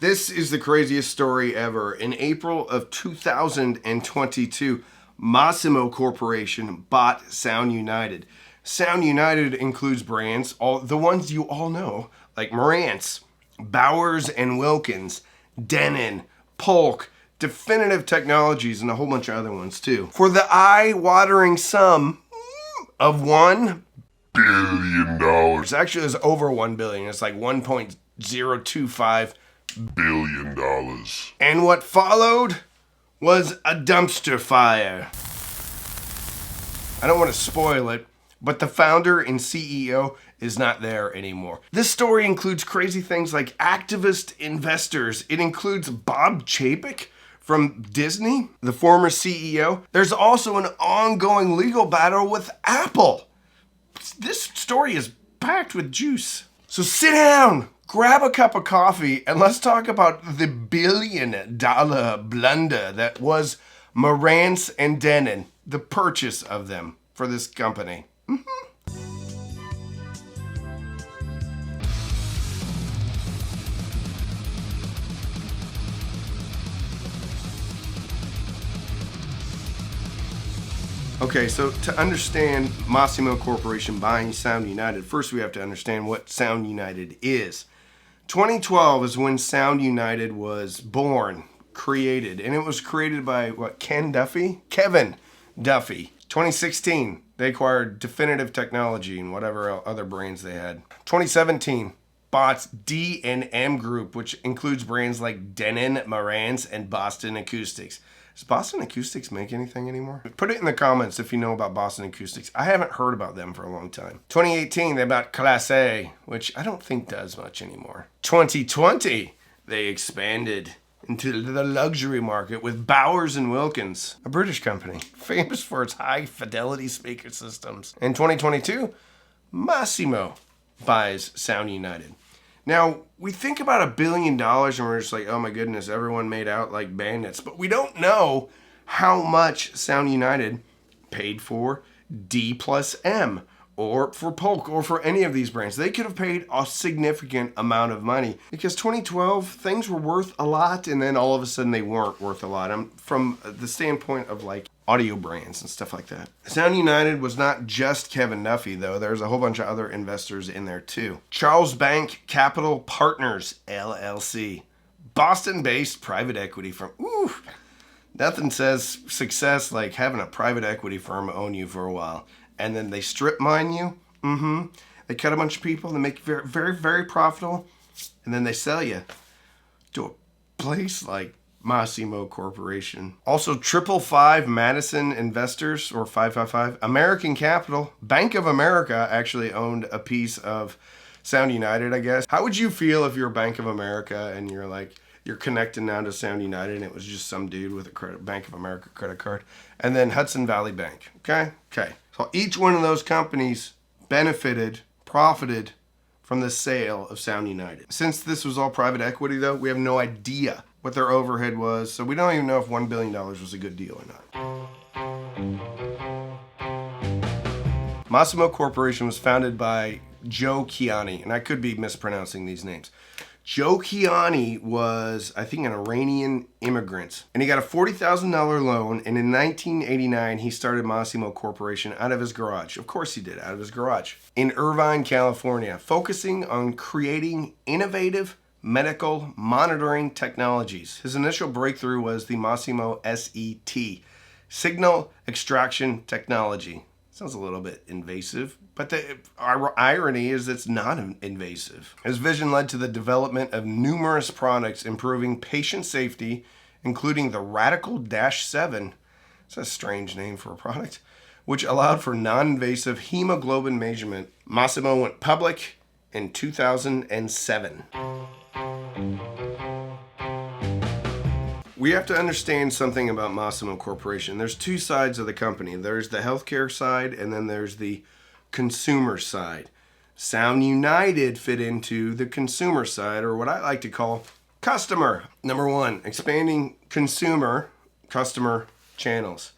This is the craziest story ever. In April of 2022, Masimo Corporation bought Sound United. Sound United includes brands, the ones you all know, like Marantz, Bowers and Wilkins, Denon, Polk, Definitive Technologies, and a whole bunch of other ones too. For the eye-watering sum of $1 billion. Actually, it's over $1 billion. It's like $1.025 billion. And what followed was a dumpster fire. I don't want to spoil it, but the founder and CEO is not there anymore. This story includes crazy things like activist investors. It includes Bob Chapek from Disney, the former CEO. There's also an ongoing legal battle with Apple. This story is packed with juice. So sit down, grab a cup of coffee, and let's talk about the $1 billion blunder that was Marantz and Denon, the purchase of them for this company. Okay, so to understand Masimo Corporation buying Sound United, first we have to understand what Sound United is. 2012 is when Sound United was born, created, and it was created by, Kevin Duffy? 2016, they acquired Definitive Technology and whatever other brands they had. 2017, bought D&M Group, which includes brands like Denon, Marantz, and Boston Acoustics. Does Boston Acoustics make anything anymore? Put it in the comments if you know about Boston Acoustics. I haven't heard about them for a long time. 2018, they bought Class A, which I don't think does much anymore. 2020, they expanded into the luxury market with Bowers and Wilkins, a British company famous for its high-fidelity speaker systems. In 2022, Masimo buys Sound United. Now, we think about $1 billion and we're just like, oh my goodness, everyone made out like bandits. But we don't know how much Sound United paid for D+M or for Polk or for any of these brands. They could have paid a significant amount of money because 2012, things were worth a lot and then all of a sudden they weren't worth a lot. From the standpoint of like audio brands and stuff like that. Sound United was not just Kevin Duffy though. There's a whole bunch of other investors in there too. Charles Bank Capital Partners, LLC. Boston-based private equity firm. Ooh, nothing says success like having a private equity firm own you for a while. And then they strip mine you. They cut a bunch of people. They make it very, very, very profitable. And then they sell you to a place like Masimo Corporation. Also, 555 Madison Investors, or 555, American Capital, Bank of America actually owned a piece of Sound United, I guess. How would you feel if you're Bank of America and you're connected now to Sound United and it was just some dude with a Bank of America credit card? And then Hudson Valley Bank, okay? So each one of those companies profited from the sale of Sound United. Since this was all private equity though, we have no idea what their overhead was, so we don't even know if $1 billion was a good deal or not. Masimo Corporation was founded by Joe Kiani, and I could be mispronouncing these names. Joe Kiani was, I think, an Iranian immigrant, and he got a $40,000 loan, and in 1989, he started Masimo Corporation out of his garage. Of course he did, out of his garage. In Irvine, California, focusing on creating innovative medical monitoring technologies. His initial breakthrough was the Masimo SET, Signal Extraction Technology. Sounds a little bit invasive, but the irony is it's not invasive. His vision led to the development of numerous products improving patient safety, including the Radical-7, it's a strange name for a product, which allowed for non-invasive hemoglobin measurement. Masimo went public in 2007. We have to understand something about Masimo Corporation. There's two sides of the company. There's the healthcare side and then there's the consumer side. Sound United fit into the consumer side, or what I like to call customer. Number one, expanding customer channels.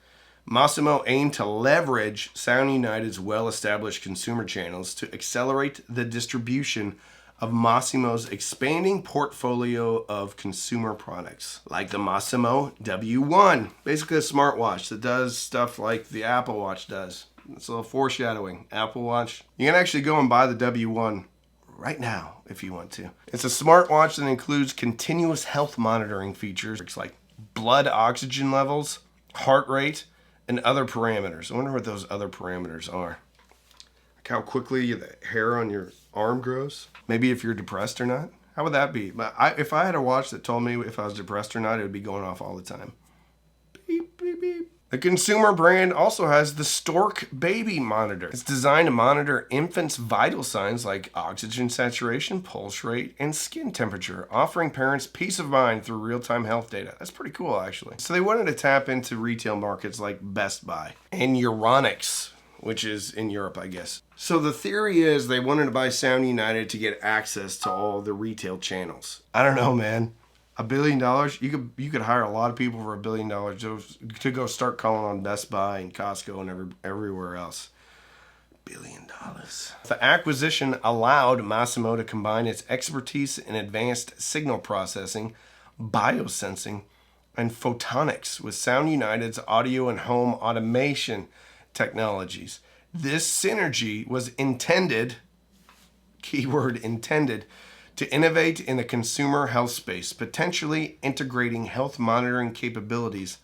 Masimo aimed to leverage Sound United's well-established consumer channels to accelerate the distribution of Masimo's expanding portfolio of consumer products, like the Masimo W1, basically a smartwatch that does stuff like the Apple Watch does. It's a little foreshadowing. Apple Watch. You can actually go and buy the W1 right now if you want to. It's a smartwatch that includes continuous health monitoring features like blood oxygen levels, heart rate, and other parameters. I wonder what those other parameters are. Like how quickly the hair on your arm grows. Maybe if you're depressed or not. How would that be? But if I had a watch that told me if I was depressed or not, it would be going off all the time. Beep, beep, beep. The consumer brand also has the Stork Baby Monitor. It's designed to monitor infants' vital signs like oxygen saturation, pulse rate, and skin temperature, offering parents peace of mind through real-time health data. That's pretty cool, actually. So they wanted to tap into retail markets like Best Buy and Euronics, which is in Europe, I guess. So the theory is they wanted to buy Sound United to get access to all the retail channels. I don't know, man. $1 billion, you could hire a lot of people for $1 billion to go start calling on Best Buy and Costco and everywhere else. $1 billion. The acquisition allowed Masimo to combine its expertise in advanced signal processing, biosensing, and photonics with Sound United's audio and home automation technologies. This synergy was intended, keyword intended, to innovate in the consumer health space, potentially integrating health monitoring capabilities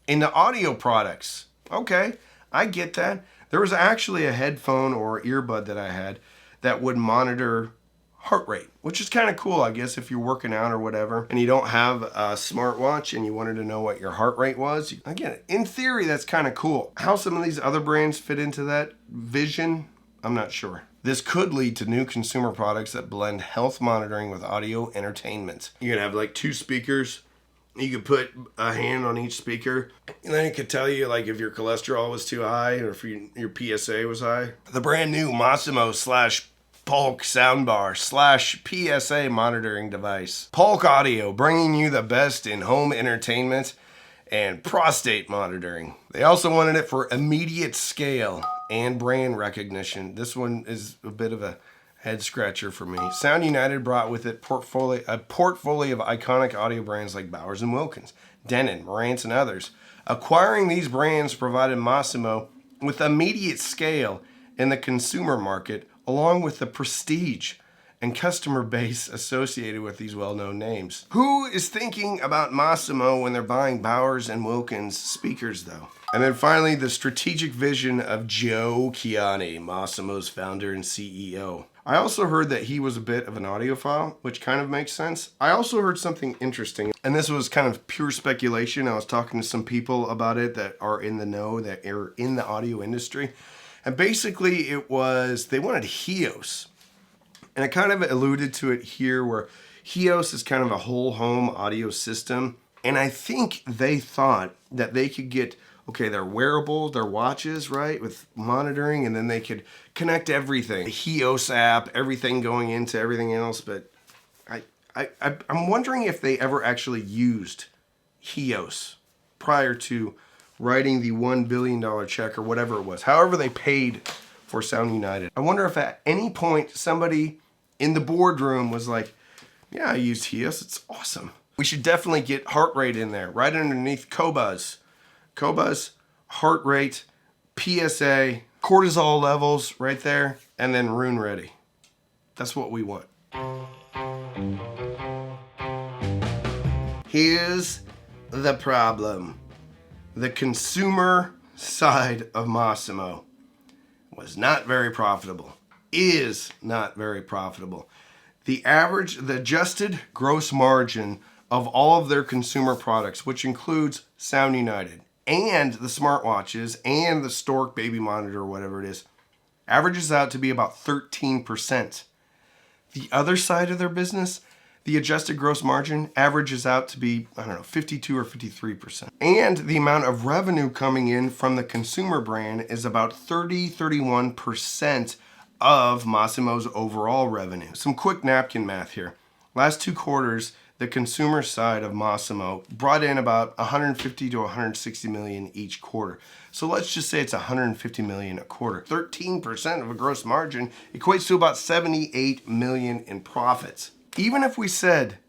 into audio products. Okay, I get that. There was actually a headphone or earbud that I had that would monitor heart rate, which is kind of cool, I guess, if you're working out or whatever, and you don't have a smartwatch and you wanted to know what your heart rate was. Again, in theory, that's kind of cool. How some of these other brands fit into that vision, I'm not sure. This could lead to new consumer products that blend health monitoring with audio entertainment. You could have like 2 speakers. You could put a hand on each speaker, and then it could tell you like if your cholesterol was too high or if your PSA was high. The brand new Masimo /Polk soundbar /PSA monitoring device. Polk Audio, bringing you the best in home entertainment and prostate monitoring. They also wanted it for immediate scale and brand recognition. This one is a bit of a head scratcher for me. Sound United brought with it a portfolio of iconic audio brands like Bowers & Wilkins, Denon, Marantz, and others. Acquiring these brands provided Masimo with immediate scale in the consumer market, along with the prestige and customer base associated with these well-known names. Who is thinking about Masimo when they're buying Bowers & Wilkins speakers, though? And then finally, the strategic vision of Joe Kiani, Masimo's founder and CEO. I also heard that he was a bit of an audiophile, which kind of makes sense. I also heard something interesting, and this was kind of pure speculation. I was talking to some people about it that are in the know, that are in the audio industry. And basically it was, they wanted HEOS. And I kind of alluded to it here where HEOS is kind of a whole home audio system. And I think they thought that they could get, okay, their wearables, their watches, right, with monitoring, and then they could connect everything. The HEOS app, everything going into everything else. But I'm wondering if they ever actually used HEOS prior to writing the $1 billion check or whatever it was. However they paid for Sound United. I wonder if at any point somebody in the boardroom was like, yeah, I used HEOS, it's awesome. We should definitely get heart rate in there, right underneath Cobuzz. Cobuzz, heart rate, PSA, cortisol levels right there, and then Rune Ready. That's what we want. Here's the problem. The consumer side of Masimo was not very profitable, is not very profitable. The adjusted gross margin of all of their consumer products, which includes Sound United and the smartwatches and the Stork Baby Monitor, or whatever it is, averages out to be about 13%. The other side of their business, the adjusted gross margin averages out to be, 52 or 53%. And the amount of revenue coming in from the consumer brand is about 31% of Masimo's overall revenue. Some quick napkin math here. Last 2 quarters, the consumer side of Masimo brought in about 150 to 160 million each quarter. So let's just say it's 150 million a quarter. 13% of a gross margin equates to about 78 million in profits. Even if we said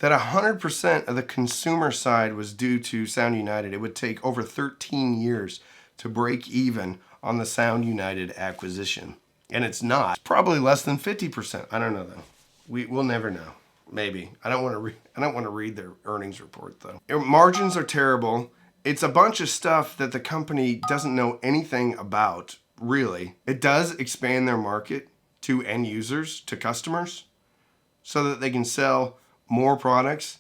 that 100% of the consumer side was due to Sound United, it would take over 13 years to break even on the Sound United acquisition. And it's not. It's probably less than 50%. I don't know though. We'll never know. Maybe. I don't want to read their earnings report though. Margins are terrible. It's a bunch of stuff that the company doesn't know anything about, really. It does expand their market to end users, to customers, so that they can sell more products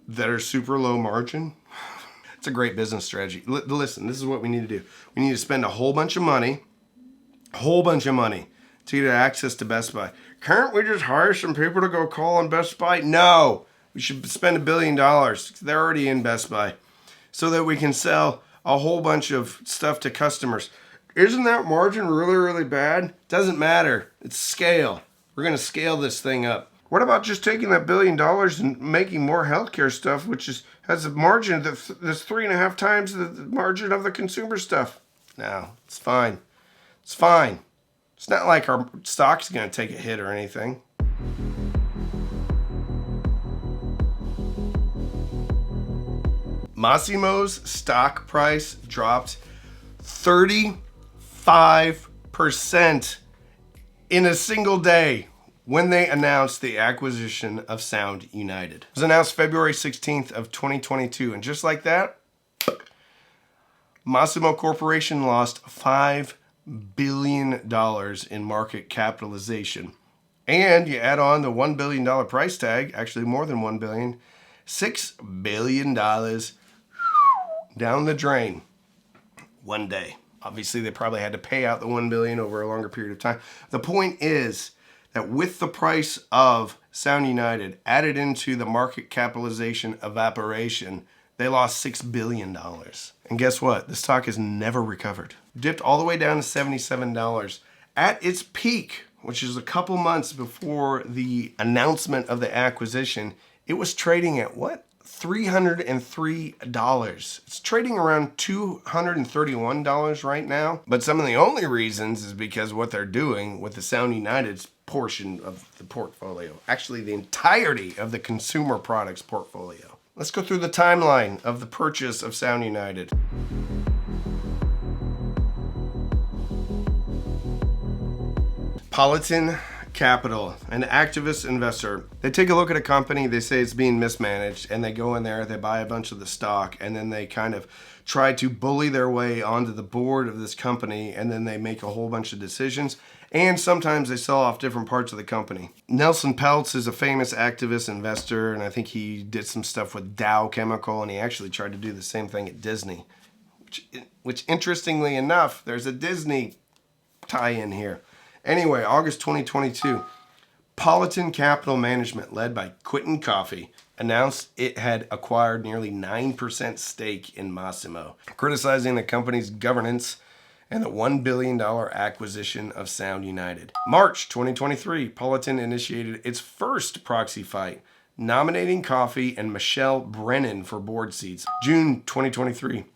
that are super low margin. It's a great business strategy. Listen, this is what we need to do. We need to spend a whole bunch of money to get access to Best Buy. Can't we just hire some people to go call on Best Buy? No, we should spend $1 billion. They're already in Best Buy, so that we can sell a whole bunch of stuff to customers. Isn't that margin really, really bad? Doesn't matter. It's scale. We're going to scale this thing up. What about just taking that $1 billion and making more healthcare stuff, which has a margin that's 3.5 times the margin of the consumer stuff? No, it's fine. It's fine. It's not like our stock's going to take a hit or anything. Masimo's stock price dropped 35% in a single day when they announced the acquisition of Sound United. It was announced February 16th of 2022, and just like that, Masimo Corporation lost $5 billion in market capitalization. And you add on the $1 billion price tag, actually more than $1 billion, $6 billion down the drain one day. Obviously, they probably had to pay out the $1 billion over a longer period of time. The point is that with the price of Sound United added into the market capitalization evaporation, they lost $6 billion. And guess what? The stock has never recovered. Dipped all the way down to $77. At its peak, which is a couple months before the announcement of the acquisition, it was trading at what? $303. It's trading around $231 right now. But some of the only reasons is because what they're doing with the Sound United's portion of the portfolio. Actually, the entirety of the consumer products portfolio. Let's go through the timeline of the purchase of Sound United. Politan Capital, an activist investor. They take a look at a company, they say it's being mismanaged, and they go in there, they buy a bunch of the stock, and then they kind of try to bully their way onto the board of this company, and then they make a whole bunch of decisions, and sometimes they sell off different parts of the company. Nelson Peltz is a famous activist investor, and I think he did some stuff with Dow Chemical, and he actually tried to do the same thing at Disney, which interestingly enough, there's a Disney tie-in here. Anyway, August 2022, Politan Capital Management, led by Quentin Coffey, announced it had acquired nearly 9% stake in Masimo, criticizing the company's governance and the $1 billion acquisition of Sound United. March 2023, Politan initiated its first proxy fight, nominating Coffey and Michelle Brennan for board seats. June 2023,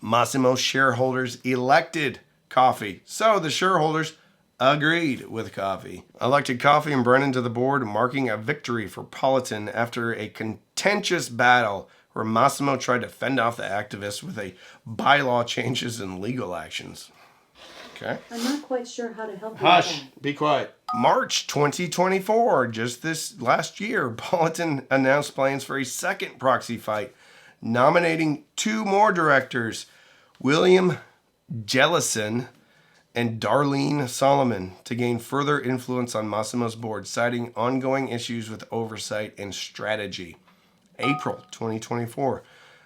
Masimo shareholders elected Coffey. So the shareholders agreed with Coffey. Elected Coffey and Brennan to the board, marking a victory for Politan after a contentious battle where Masimo tried to fend off the activists with a bylaw changes and legal actions. Okay. I'm not quite sure how to help you. Hush, be quiet. March 2024, just this last year, Politan announced plans for a second proxy fight, nominating 2 more directors, William Jellison and Darlene Solomon, to gain further influence on Masimo's board, citing ongoing issues with oversight and strategy. April 2024,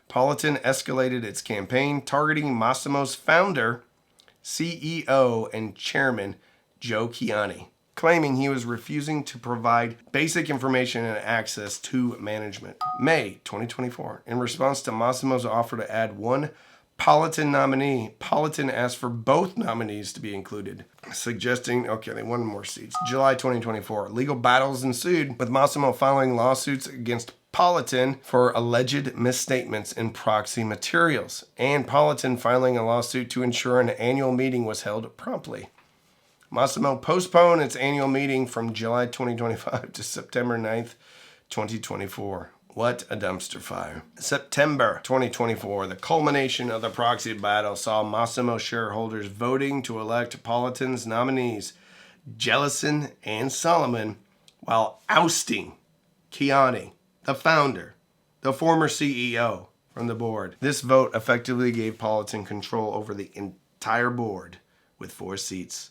Politan escalated its campaign, targeting Masimo's founder, CEO, and chairman, Joe Kiani, claiming he was refusing to provide basic information and access to management. May 2024, in response to Masimo's offer to add 1 Politan nominee. Politan asked for both nominees to be included, suggesting, okay, they wanted more seats. July 2024. Legal battles ensued, with Masimo filing lawsuits against Politan for alleged misstatements in proxy materials, and Politan filing a lawsuit to ensure an annual meeting was held promptly. Masimo postponed its annual meeting from July 2025 to September 9th, 2024. What a dumpster fire. September 2024, the culmination of the proxy battle saw Masimo shareholders voting to elect Politan's nominees, Jellison and Solomon, while ousting Kiani, the founder, the former CEO, from the board. This vote effectively gave Politan control over the entire board with 4 seats.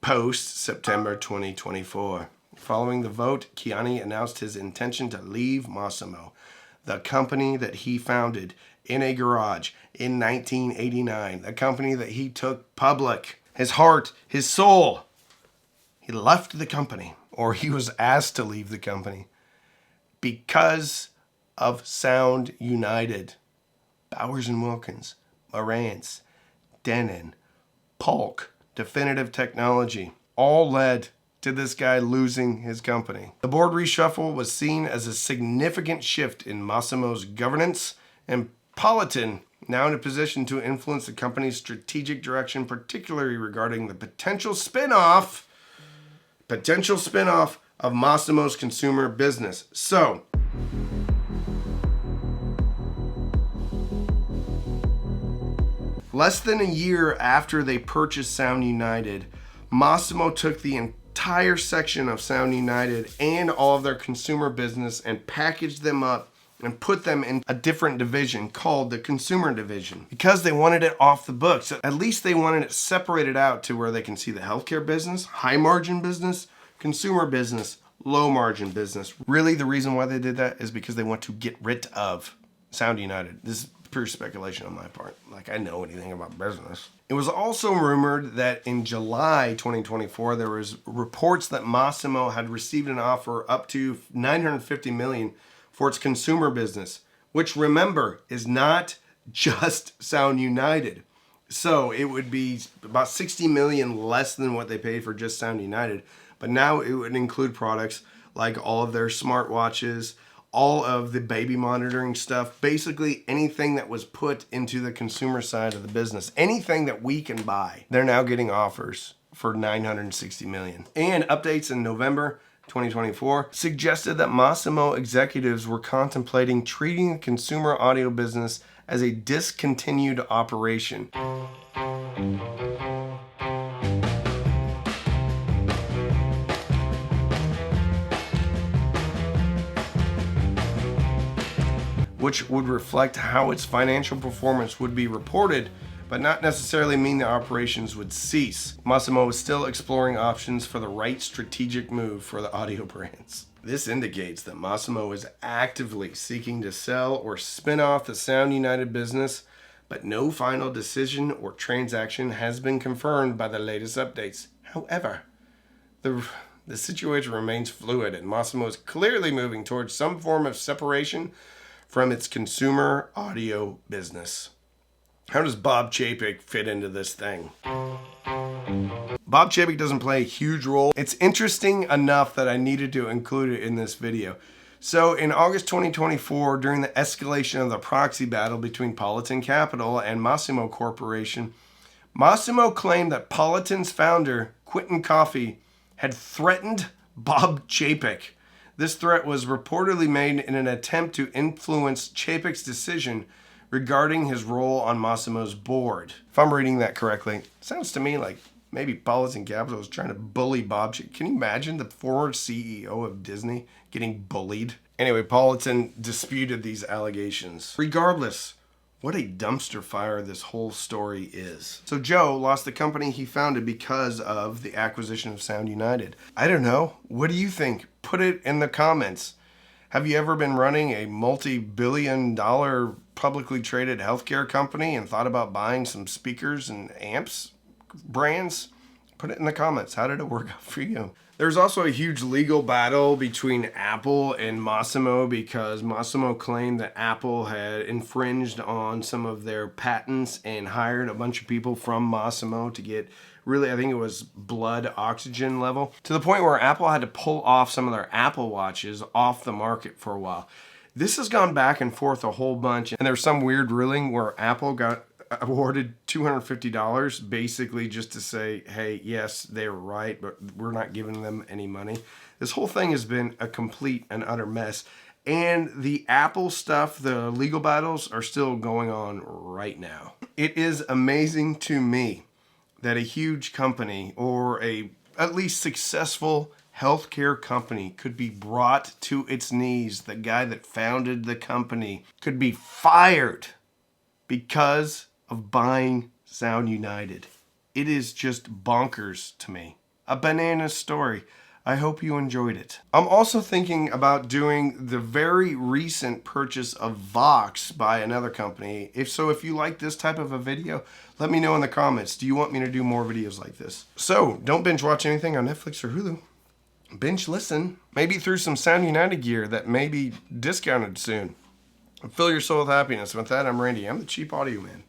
Post-September 2024. Following the vote, Kiani announced his intention to leave Masimo, the company that he founded in a garage in 1989, the company that he took public. His heart, his soul. He left the company, or he was asked to leave the company, because of Sound United. Bowers & Wilkins, Marantz, Denon, Polk, Definitive Technology, all led to this guy losing his company. The board reshuffle was seen as a significant shift in Masimo's governance, and Politan, now in a position to influence the company's strategic direction, particularly regarding the potential spin-off of Masimo's consumer business. So, less than a year after they purchased Sound United, Masimo took the entire section of Sound United and all of their consumer business and packaged them up and put them in a different division called the consumer division, because they wanted it off the books. At least they wanted it separated out to where they can see the healthcare business, high margin business, consumer business, low margin business. Really, the reason why they did that is because they want to get rid of Sound United. This is pure speculation on my part. Like, I know anything about business. It was also rumored that in July 2024, there was reports that Masimo had received an offer up to $950 million for its consumer business, which, remember, is not just Sound United. So it would be about $60 million less than what they paid for just Sound United. But now it would include products like all of their smartwatches, all of the baby monitoring stuff, basically anything that was put into the consumer side of the business, anything that we can buy. They're now getting offers for $960 million. And updates in November 2024 suggested that Masimo executives were contemplating treating the consumer audio business as a discontinued operation. Which would reflect how its financial performance would be reported, but not necessarily mean the operations would cease. Masimo is still exploring options for the right strategic move for the audio brands. This indicates that Masimo is actively seeking to sell or spin off the Sound United business, but no final decision or transaction has been confirmed by the latest updates. However, the situation remains fluid, and Masimo is clearly moving towards some form of separation from its consumer audio business. How does Bob Chapek fit into this thing? Bob Chapek doesn't play a huge role. It's interesting enough that I needed to include it in this video. So in August 2024, during the escalation of the proxy battle between Politan Capital and Masimo Corporation, Masimo claimed that Politan's founder, Quentin Coffey, had threatened Bob Chapek. This threat was reportedly made in an attempt to influence Chapek's decision regarding his role on Masimo's board. If I'm reading that correctly, it sounds to me like maybe Politan Capital was trying to bully Bob Chapek. Can you imagine the former CEO of Disney getting bullied? Anyway, Politan disputed these allegations. Regardless, what a dumpster fire this whole story is. So Joe lost the company he founded because of the acquisition of Sound United. I don't know. What do you think? Put it in the comments. Have you ever been running a multi-billion-dollar publicly traded healthcare company and thought about buying some speakers and amps brands? Put it in the comments. How did it work out for you? There's also a huge legal battle between Apple and Masimo because Masimo claimed that Apple had infringed on some of their patents and hired a bunch of people from Masimo to get really, I think it was blood oxygen level, to the point where Apple had to pull off some of their Apple Watches off the market for a while. This has gone back and forth a whole bunch, and there's some weird ruling where Apple got awarded $250 basically just to say, hey, yes, they were right, but we're not giving them any money. This whole thing has been a complete and utter mess. And the Apple stuff, the legal battles are still going on right now. It is amazing to me that a huge company or a at least successful healthcare company could be brought to its knees. The guy that founded the company could be fired because of buying Sound United. It is just bonkers to me. A banana story. I hope you enjoyed it. I'm also thinking about doing the very recent purchase of Vox by another company. If you like this type of a video, let me know in the comments. Do you want me to do more videos like this? So, don't binge watch anything on Netflix or Hulu. Binge listen. Maybe through some Sound United gear that may be discounted soon. Fill your soul with happiness. With that, I'm Randy. I'm the Cheap Audio Man.